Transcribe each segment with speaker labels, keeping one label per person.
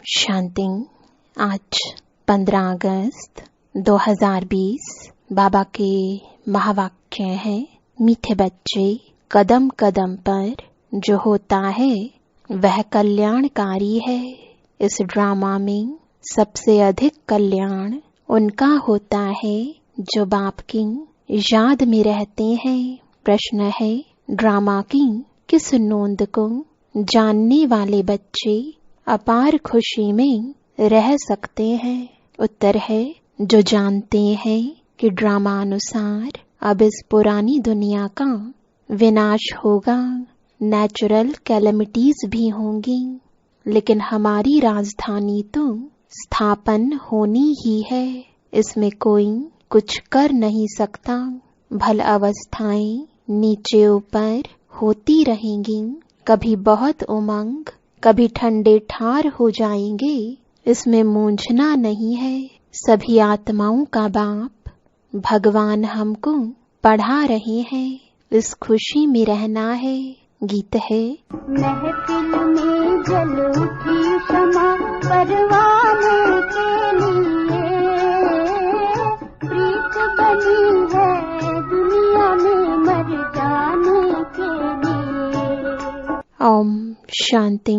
Speaker 1: शांति। आज 15 अगस्त 2020 बाबा के महावाक्य है, मीठे बच्चे, कदम कदम पर जो होता है वह कल्याणकारी है। इस ड्रामा में सबसे अधिक कल्याण उनका होता है जो बाप की याद में रहते हैं। प्रश्न है, ड्रामा की किस नोंद को जानने वाले बच्चे अपार खुशी में रह सकते हैं? उत्तर है, जो जानते हैं कि ड्रामा अनुसार अब इस पुरानी दुनिया का विनाश होगा, नेचुरल कैलेमिटीज भी होंगी, लेकिन हमारी राजधानी तो स्थापन होनी ही है। इसमें कोई कुछ कर नहीं सकता। भल अवस्थाएं नीचे ऊपर होती रहेंगी, कभी बहुत उमंग, कभी ठंडे ठार हो जाएंगे। इसमें मूंझना नहीं है। सभी आत्माओं का बाप भगवान हमको पढ़ा रहे हैं, इस खुशी में रहना है। गीत है,
Speaker 2: महफिल में जल उठी क्षमा परवाने के लिए, प्रीत बनी है दुनिया में मर जाने के लिए।
Speaker 1: ओम शांति।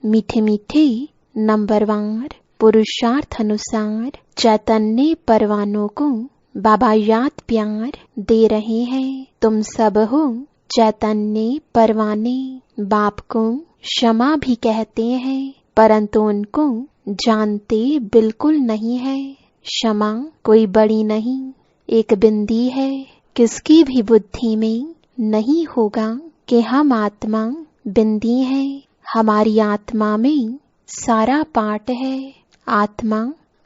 Speaker 1: मीठे मीठे नंबरवार पुरुषार्थ अनुसार चैतन्य परवानों को बाबा याद प्यार दे रहे हैं। तुम सब हो चैतन्य परवाने। बाप को क्षमा भी कहते हैं, परंतु उनको जानते बिल्कुल नहीं है। क्षमा कोई बड़ी नहीं, एक बिंदी है। किसकी भी बुद्धि में नहीं होगा कि हम आत्मा बिंदी है। हमारी आत्मा में सारा पाठ है। आत्मा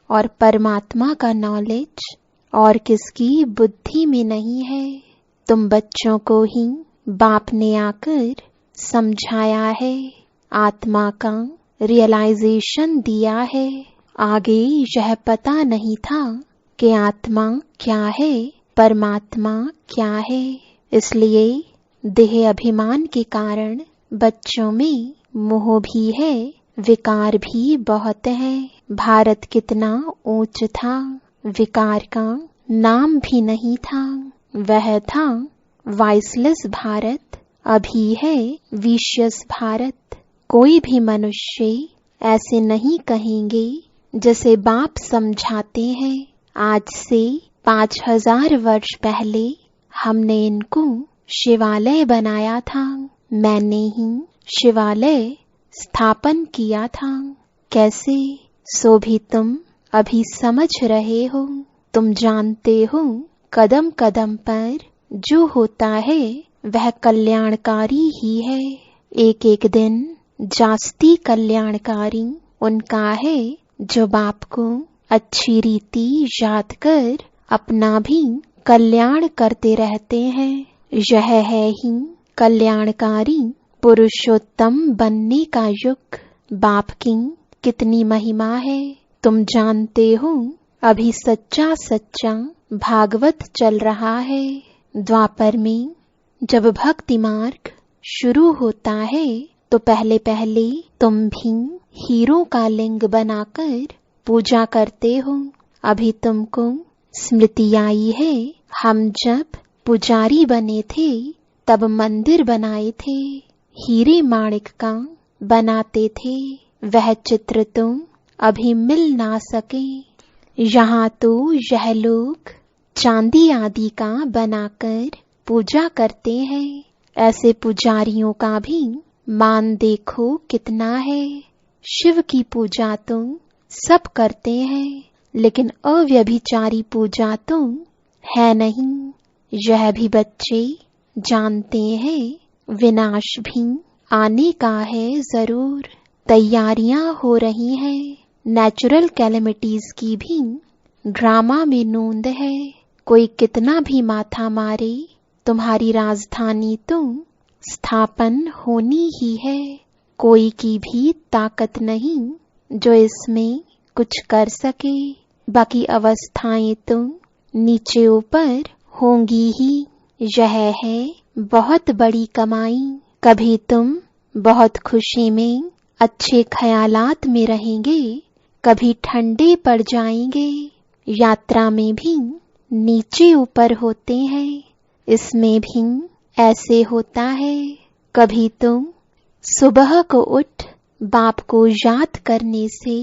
Speaker 1: और परमात्मा का नॉलेज और किसकी बुद्धि में नहीं है। तुम बच्चों को ही बाप ने आकर समझाया है, आत्मा का रियलाइजेशन दिया है। आगे यह पता नहीं था कि आत्मा क्या है, परमात्मा क्या है। इसलिए देह अभिमान के कारण बच्चों में मोह भी है, विकार भी बहुत है। भारत कितना ऊंच था, विकार का नाम भी नहीं था। वह था वाइसलेस भारत, अभी है विशियस भारत। कोई भी मनुष्य ऐसे नहीं कहेंगे जैसे बाप समझाते हैं। आज से 5000 वर्ष पहले हमने इनको शिवालय बनाया था। मैंने ही शिवालय स्थापन किया था। कैसे, सो भी तुम अभी समझ रहे हो। तुम जानते हो कदम कदम पर जो होता है वह कल्याणकारी ही है। एक एक दिन जास्ती कल्याणकारी उनका है जो बाप को अच्छी रीति याद कर अपना भी कल्याण करते रहते हैं। यह है ही कल्याणकारी पुरुषोत्तम बनने का युग। बाप की कितनी महिमा है तुम जानते हो। अभी सच्चा सच्चा भागवत चल रहा है। द्वापर में जब भक्ति मार्ग शुरू होता है तो पहले पहले तुम भी हीरो का लिंग बनाकर पूजा करते हो। अभी तुमको स्मृति आई है, हम जब पुजारी बने थे तब मंदिर बनाए थे, हीरे माणिक का बनाते थे। वह चित्र तुम अभी मिल ना सके। यहाँ तो यह लोग चांदी आदि का बनाकर पूजा करते हैं। ऐसे पुजारियों का भी मान देखो कितना है। शिव की पूजा तो सब करते हैं, लेकिन अव्यभिचारी पूजा तो है नहीं। यह भी बच्चे जानते हैं, विनाश भी आने का है जरूर। तैयारियां हो रही हैं। नेचुरल कैलेमिटीज की भी ड्रामा में नोंद है। कोई कितना भी माथा मारे, तुम्हारी राजधानी तो स्थापन होनी ही है। कोई की भी ताकत नहीं जो इसमें कुछ कर सके। बाकी अवस्थाएं तो नीचे ऊपर होंगी ही। यह है बहुत बड़ी कमाई। कभी तुम बहुत खुशी में अच्छे ख्यालात में रहेंगे, कभी ठंडे पड़ जाएंगे। यात्रा में भी नीचे ऊपर होते हैं, इसमें भी ऐसे होता है। कभी तो सुबह को उठ बाप को याद करने से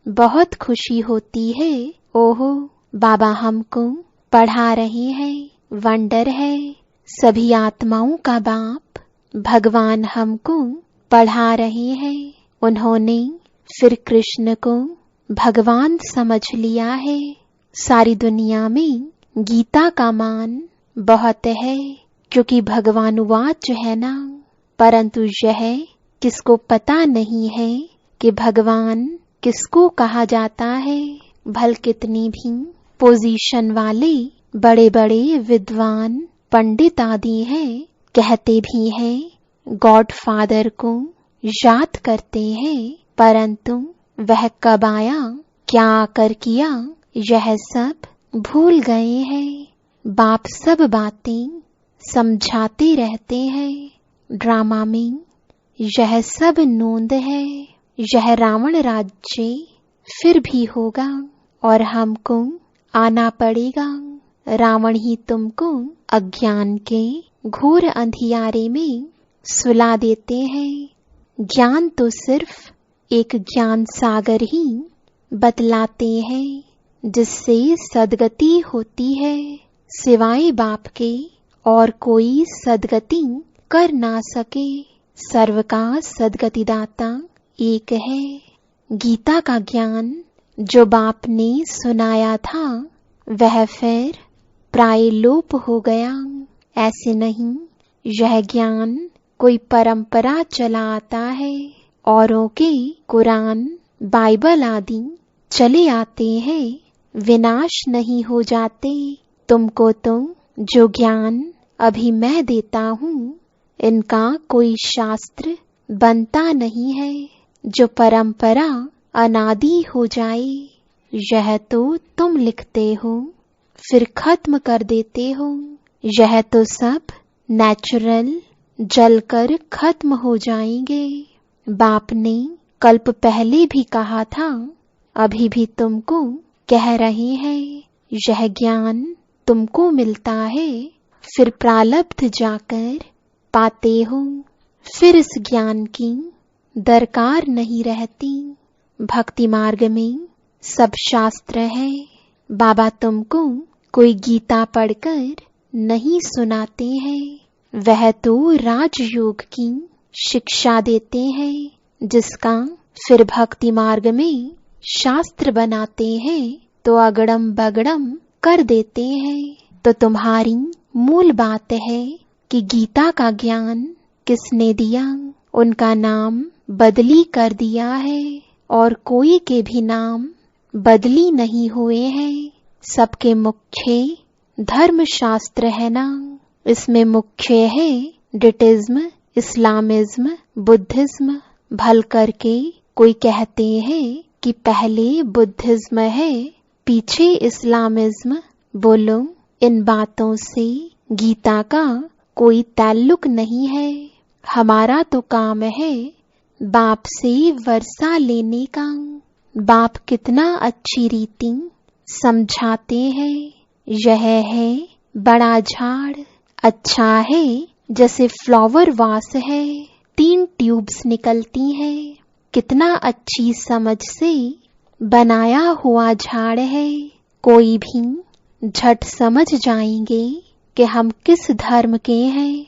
Speaker 1: बहुत खुशी होती है। ओहो, बाबा हमको पढ़ा रहे हैं, वंडर है। सभी आत्माओं का बाप भगवान हमको पढ़ा रहे हैं। उन्होंने फिर कृष्ण को भगवान समझ लिया है। सारी दुनिया में गीता का मान बहुत है, क्योंकि भगवान वाच है ना। परंतु यह किसको पता नहीं है कि भगवान किसको कहा जाता है। भल कितनी भी पोजीशन वाले बड़े बड़े विद्वान पंडित आदि हैं, कहते भी हैं गॉड फादर को याद करते हैं, परंतु वह कब आया, क्या आकर किया, यह सब भूल गए हैं। बाप सब बातें समझाते रहते हैं। ड्रामा में यह सब नोंद है। यह रावण राज्य फिर भी होगा और हमको आना पड़ेगा। रावण ही तुमको अज्ञान के घोर अंधियारे में सुला देते हैं। ज्ञान तो सिर्फ एक ज्ञान सागर ही बतलाते हैं, जिससे सदगति होती है। सिवाय बाप के और कोई सदगति कर ना सके। सर्व का सदगतिदाता एक है। गीता का ज्ञान जो बाप ने सुनाया था, वह फिर प्राय लोप हो गया। ऐसे नहीं, यह ज्ञान कोई परंपरा चला आता है। औरों के कुरान, बाइबल आदि चले आते हैं, विनाश नहीं हो जाते। तुमको तो जो ज्ञान अभी मैं देता हूँ, इनका कोई शास्त्र बनता नहीं है जो परंपरा अनादि हो जाए। यह तो तुम लिखते हो फिर खत्म कर देते हो। यह तो सब नेचुरल जलकर खत्म हो जाएंगे। बाप ने कल्प पहले भी कहा था, अभी भी तुमको कह रहे हैं। यह ज्ञान तुमको मिलता है, फिर प्रारब्ध जाकर पाते हो। फिर इस ज्ञान की दरकार नहीं रहती। भक्ति मार्ग में सब शास्त्र है। बाबा तुमको कोई गीता पढ़कर नहीं सुनाते हैं, वह तो राजयोग की शिक्षा देते हैं, जिसका फिर भक्ति मार्ग में शास्त्र बनाते हैं तो अगड़म बगड़म कर देते हैं। तो तुम्हारी मूल बात है कि गीता का ज्ञान किसने दिया, उनका नाम बदली कर दिया है और कोई के भी नाम बदली नहीं हुए हैं। सबके मुख्य धर्म शास्त्र है ना। इसमें मुख्य है डिटिज्म, इस्लामिज्म, बुद्धिज्म। भल करके कोई कहते हैं कि पहले बुद्धिज्म है, पीछे इस्लामिज्म। बोलो, इन बातों से गीता का कोई ताल्लुक नहीं है। हमारा तो काम है बाप से वर्षा लेने का। बाप कितना अच्छी रीति समझाते हैं। यह है बड़ा झाड़, अच्छा है जैसे फ्लावर वास है, 3 ट्यूब्स निकलती हैं। कितना अच्छी समझ से बनाया हुआ झाड़ है। कोई भी झट समझ जाएंगे कि हम किस धर्म के हैं,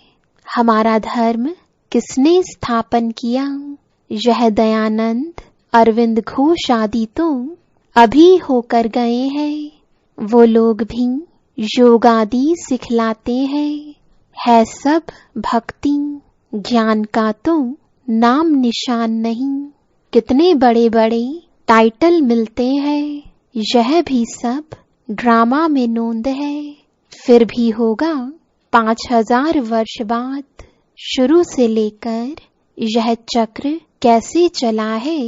Speaker 1: हमारा धर्म किसने स्थापन किया। यह दयानंद, अरविंद घोष आदि तो अभी होकर गए हैं। वो लोग भी योग आदि सिखलाते हैं। है सब भक्ति, ज्ञान का तो नाम निशान नहीं। कितने बड़े बड़े टाइटल मिलते हैं, यह भी सब ड्रामा में नोंद है। फिर भी होगा 5000 वर्ष बाद। शुरू से लेकर यह चक्र कैसे चला है,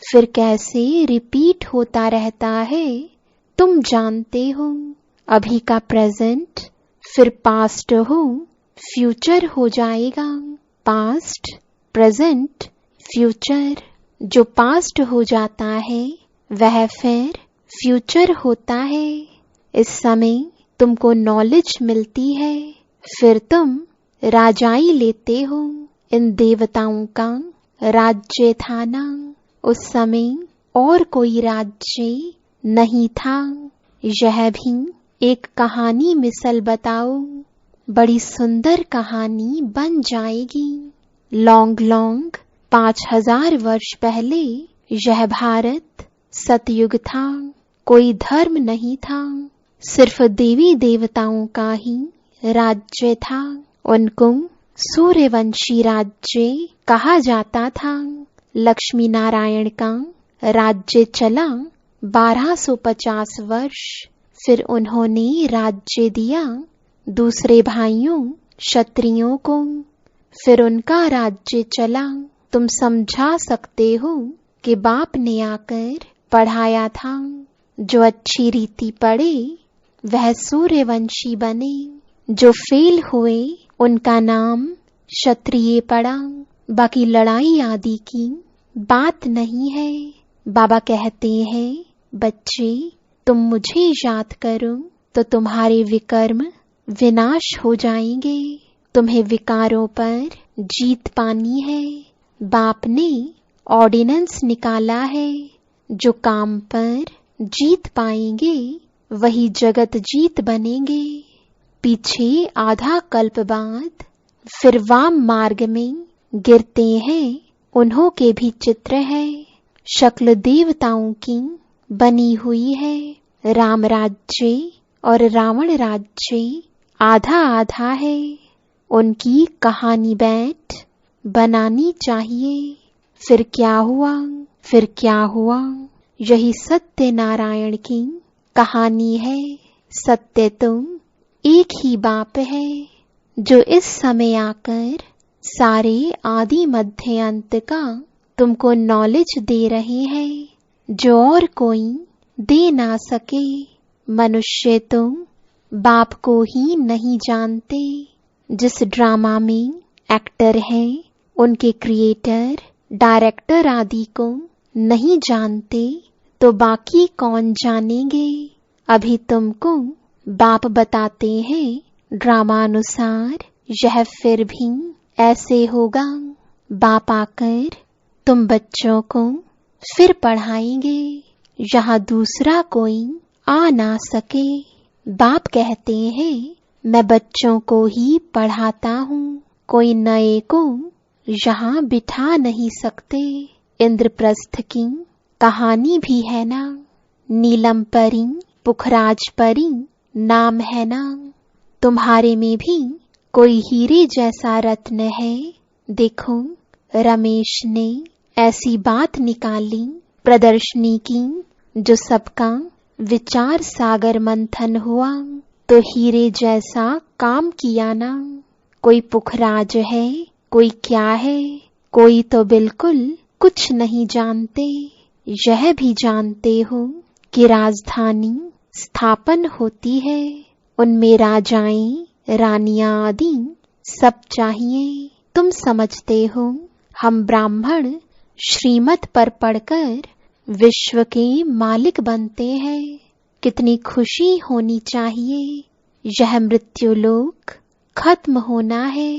Speaker 1: फिर कैसे रिपीट होता रहता है, तुम जानते हो। अभी का प्रेजेंट फिर पास्ट हो, फ्यूचर हो जाएगा। पास्ट, प्रेजेंट, फ्यूचर जो पास्ट हो जाता है वह फिर फ्यूचर होता है। इस समय तुमको नॉलेज मिलती है, फिर तुम राजाई लेते हो। इन देवताओं का राज्य था ना, उस समय और कोई राज्य नहीं था। यह भी एक कहानी मिसल बताओ, बड़ी सुंदर कहानी बन जाएगी। लॉन्ग 5000 वर्ष पहले यह भारत सतयुग था। कोई धर्म नहीं था, सिर्फ देवी देवताओं का ही राज्य था। उनको सूर्यवंशी राज्य कहा जाता था। लक्ष्मी नारायण का राज्य चला 1250 वर्ष, फिर उन्होंने राज्य दिया दूसरे भाइयों क्षत्रियों को, फिर उनका राज्य चला। तुम समझा सकते हो कि बाप ने आकर पढ़ाया था। जो अच्छी रीति पढ़े वह सूर्यवंशी बने, जो फेल हुए उनका नाम क्षत्रिय पड़ा। बाकी लड़ाई आदि की बात नहीं है। बाबा कहते हैं, बच्चे तुम मुझे याद करो तो तुम्हारे विकर्म विनाश हो जाएंगे। तुम्हें विकारों पर जीत पानी है। बाप ने ऑर्डिनेंस निकाला है, जो काम पर जीत पाएंगे वही जगत जीत बनेंगे। पीछे आधा कल्प बाद फिर वाम मार्ग में गिरते हैं, उन्हों के भी चित्र है। शक्ल देवताओं की बनी हुई है। राम राज्य और रावण राज्य आधा आधा है। उनकी कहानी बैठ बनानी चाहिए। फिर क्या हुआ, फिर क्या हुआ, यही सत्य नारायण की कहानी है। सत्य तुम एक ही बाप है, जो इस समय आकर सारे आदि मध्य अंत का तुमको नॉलेज दे रहे हैं, जो और कोई दे ना सके। मनुष्य तुम बाप को ही नहीं जानते। जिस ड्रामा में एक्टर हैं उनके क्रिएटर, डायरेक्टर आदि को नहीं जानते तो बाकी कौन जानेंगे। अभी तुमको बाप बताते हैं ड्रामानुसार, यह फिर भी ऐसे होगा। बाप आकर तुम बच्चों को फिर पढ़ाएंगे, यहाँ दूसरा कोई आ ना सके। बाप कहते हैं, मैं बच्चों को ही पढ़ाता हूँ, कोई नए को यहाँ बिठा नहीं सकते। इंद्रप्रस्थ की कहानी भी है ना, नीलम परी पुखराज परी नाम है ना। तुम्हारे में भी कोई हीरे जैसा रत्न है। देखो रमेश ने ऐसी बात निकाली प्रदर्शनी की, जो सबका विचार सागर मंथन हुआ तो हीरे जैसा काम किया ना। कोई पुखराज है, कोई क्या है, कोई तो बिल्कुल कुछ नहीं जानते। यह भी जानते हो कि राजधानी स्थापन होती है, उनमें राजाएं रानियां आदि सब चाहिए। तुम समझते हो हम ब्राह्मण श्रीमत पर पढ़कर विश्व के मालिक बनते हैं। कितनी खुशी होनी चाहिए। यह मृत्यु लोक खत्म होना है।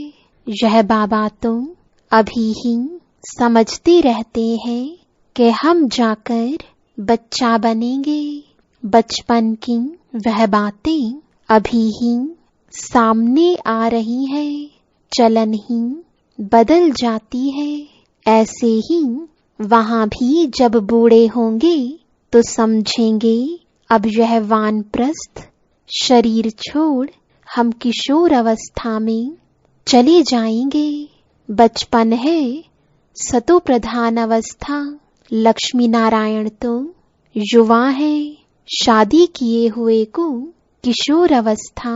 Speaker 1: यह बाबा तो अभी ही समझते रहते हैं कि हम जाकर बच्चा बनेंगे। बचपन की वह बातें अभी ही सामने आ रही हैं, चलन ही बदल जाती है। ऐसे ही वहां भी जब बूढ़े होंगे तो समझेंगे अब यह वानप्रस्थ शरीर छोड़ हम किशोर अवस्था में चले जाएंगे। बचपन है सतो प्रधान अवस्था। लक्ष्मी नारायण तो युवा है, शादी किए हुए को किशोर अवस्था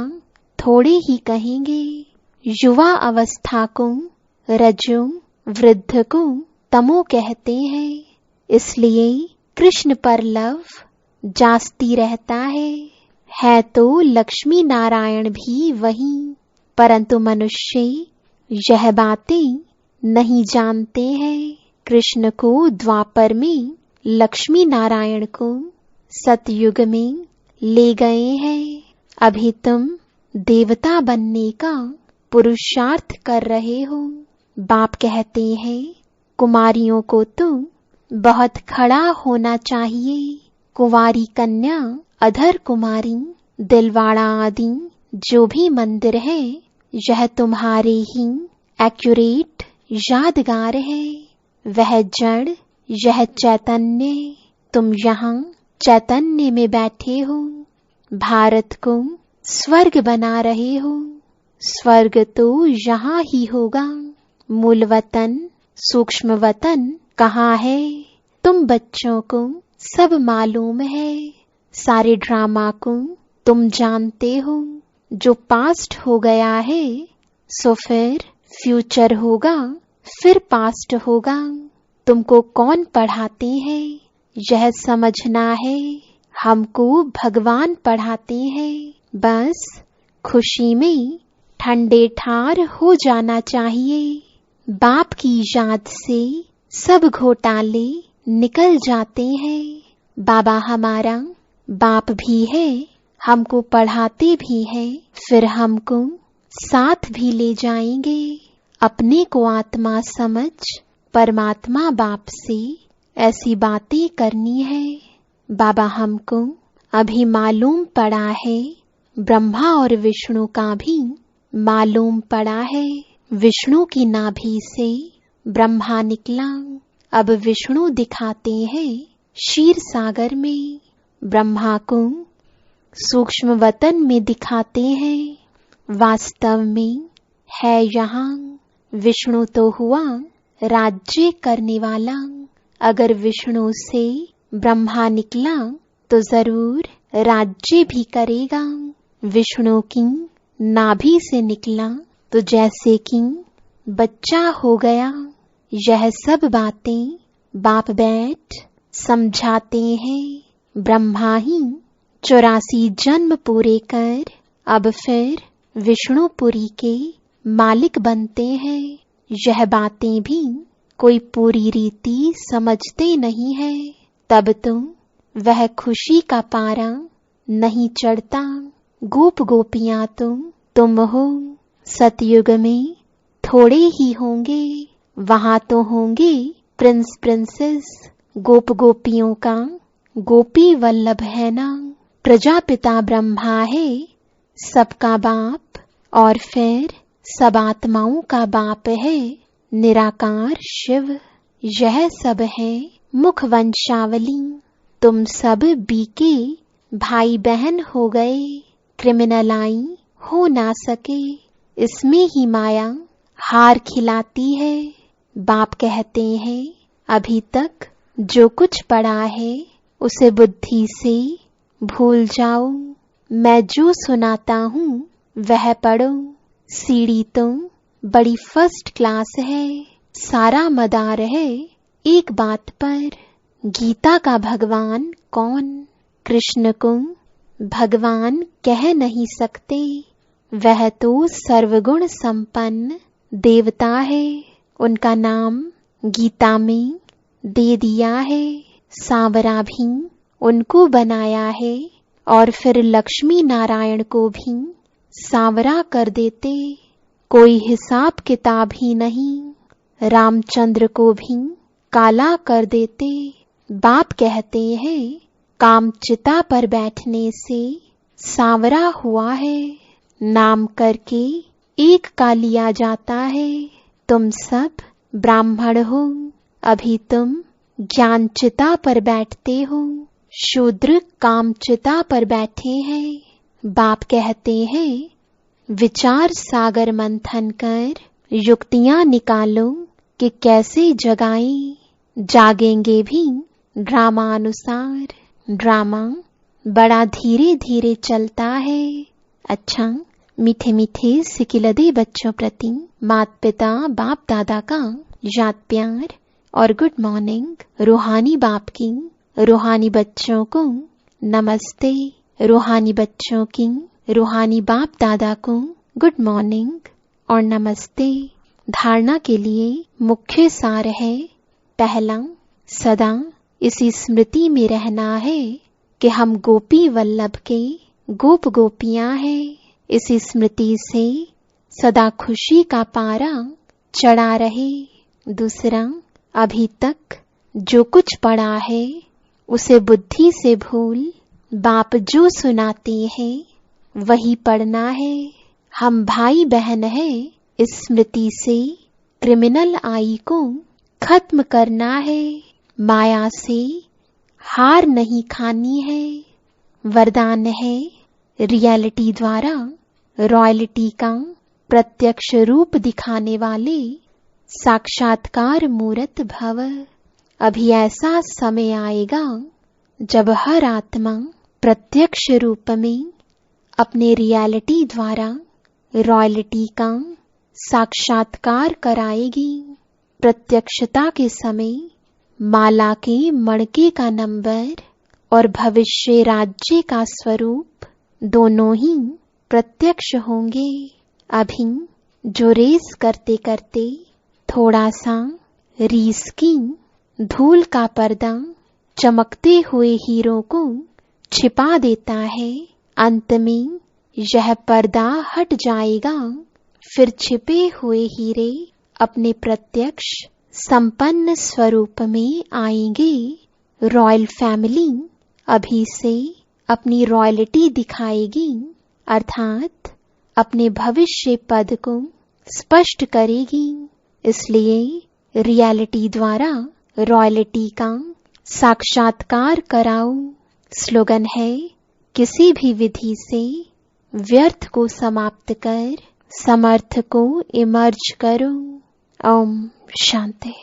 Speaker 1: थोड़े ही कहेंगे। युवा अवस्था को रजो, वृद्ध को तमो कहते हैं। इसलिए कृष्ण पर लव जास्ती रहता है तो लक्ष्मी नारायण भी वही, परंतु मनुष्य यह बातें नहीं जानते हैं। कृष्ण को द्वापर में लक्ष्मी नारायण को सतयुग में ले गए हैं। अभी तुम देवता बनने का पुरुषार्थ कर रहे हो। बाप कहते हैं कुमारियों को तो बहुत खड़ा होना चाहिए। कुंवारी कन्या, अधर कुमारी, दिलवाड़ा आदि जो भी मंदिर है यह तुम्हारे ही एक्यूरेट यादगार है। वह जड़, यह चैतन्य। तुम यहाँ चैतन्य में बैठे हो। भारत को स्वर्ग बना रहे हो। स्वर्ग तो यहाँ ही होगा। मूल वतन, सूक्ष्म वतन कहाँ है? तुम बच्चों को सब मालूम है। सारे ड्रामा को तुम जानते हो। जो पास्ट हो गया है सो फिर फ्यूचर होगा, फिर पास्ट होगा। तुमको कौन पढ़ाते हैं यह समझना है। हमको भगवान पढ़ाते हैं। बस खुशी में ठंडे ठार हो जाना चाहिए। बाप की याद से सब घोटाले निकल जाते हैं। बाबा हमारा बाप भी है, हमको पढ़ाते भी हैं, फिर हमको साथ भी ले जाएंगे। अपने को आत्मा समझ परमात्मा बाप से ऐसी बातें करनी है। बाबा हमको अभी मालूम पड़ा है, ब्रह्मा और विष्णु का भी मालूम पड़ा है। विष्णु की नाभि से ब्रह्मा निकला। अब विष्णु दिखाते हैं क्षीर सागर में। ब्रह्मा को सूक्ष्म वतन में दिखाते हैं। वास्तव में है यहाँ विष्णु तो हुआ राज्य करने वाला। अगर विष्णु से ब्रह्मा निकला तो जरूर राज्य भी करेगा। विष्णु की नाभि से निकला तो जैसे कि बच्चा हो गया। यह सब बातें बाप बैठ समझाते हैं। ब्रह्मा ही 84 जन्म पूरे कर अब फिर विष्णुपुरी के मालिक बनते हैं। यह बातें भी कोई पूरी रीति समझते नहीं है। तब तो वह खुशी का पारा नहीं चढ़ता। गोप गोपियां तुम हो। सतयुग में थोड़े ही होंगे, वहां तो होंगे प्रिंस प्रिंसेस। गोप गोपियों का गोपी वल्लभ है ना। प्रजापिता ब्रह्मा है सबका बाप, और फिर सब आत्माओं का बाप है निराकार शिव। यह सब है मुख वंशावली। तुम सब बीके भाई बहन हो गए। क्रिमिनलाई हो ना सके, इसमें ही माया हार खिलाती है। बाप कहते हैं अभी तक जो कुछ पढ़ा है उसे बुद्धि से भूल जाओ। मैं जो सुनाता हूँ वह पढ़ो। सीढ़ी तो बड़ी फर्स्ट क्लास है। सारा मदार है एक बात पर। गीता का भगवान कौन? कृष्ण को भगवान कह नहीं सकते। वह तो सर्वगुण संपन्न देवता है। उनका नाम गीता में दे दिया है। सांवरा भी उनको बनाया है, और फिर लक्ष्मी नारायण को भी सांवरा कर देते। कोई हिसाब किताब ही नहीं। रामचंद्र को भी काला कर देते। बाप कहते हैं काम चिता पर बैठने से सांवरा हुआ है। नाम करके एक का लिया जाता है। तुम सब ब्राह्मण हो। अभी तुम ज्ञान चिता पर बैठते हो। शूद्र काम चिता पर बैठे हैं। बाप कहते हैं विचार सागर मंथन कर युक्तियां निकालो कि कैसे जगाएं। जागेंगे भी ड्रामा अनुसार। ड्रामा बड़ा धीरे धीरे चलता है। अच्छा, मीठे मीठे सिकिलदे बच्चों प्रति माता पिता बाप दादा का याद प्यार और गुड मॉर्निंग। रूहानी बाप की रूहानी बच्चों को नमस्ते। रूहानी बच्चों की रूहानी बाप दादा को गुड मॉर्निंग और नमस्ते। धारणा के लिए मुख्य सार है पहला, सदा इसी स्मृति में रहना है कि हम गोपी वल्लभ के गोप गोपियां हैं। इसी स्मृति से सदा खुशी का पारा चढ़ा रहे। दूसरा, अभी तक जो कुछ पढ़ा है उसे बुद्धि से भूल बाप जो सुनाते हैं वही पढ़ना है। हम भाई बहन हैं, इस स्मृति से क्रिमिनल आई को खत्म करना है। माया से हार नहीं खानी है। वरदान है रियलिटी द्वारा रॉयल्टी का प्रत्यक्ष रूप दिखाने वाले साक्षात्कार मूर्त भव। अभी ऐसा समय आएगा जब हर आत्मा प्रत्यक्ष रूप में अपने रियलिटी द्वारा रॉयल्टी का साक्षात्कार कराएगी। प्रत्यक्षता के समय माला के मणके का नंबर और भविष्य राज्य का स्वरूप दोनों ही प्रत्यक्ष होंगे। अभी जो रेस करते करते थोड़ा सा रीस की धूल का पर्दा चमकते हुए हीरो को छिपा देता है, अंत में यह पर्दा हट जाएगा। फिर छिपे हुए हीरे अपने प्रत्यक्ष संपन्न स्वरूप में आएंगे। रॉयल फैमिली अभी से अपनी रॉयल्टी दिखाएगी, अर्थात अपने भविष्य पद को स्पष्ट करेगी। इसलिए रियलिटी द्वारा रॉयल्टी का साक्षात्कार कराओ। स्लोगन है, किसी भी विधि से व्यर्थ को समाप्त कर समर्थ को इमर्ज करो। ओम शांति।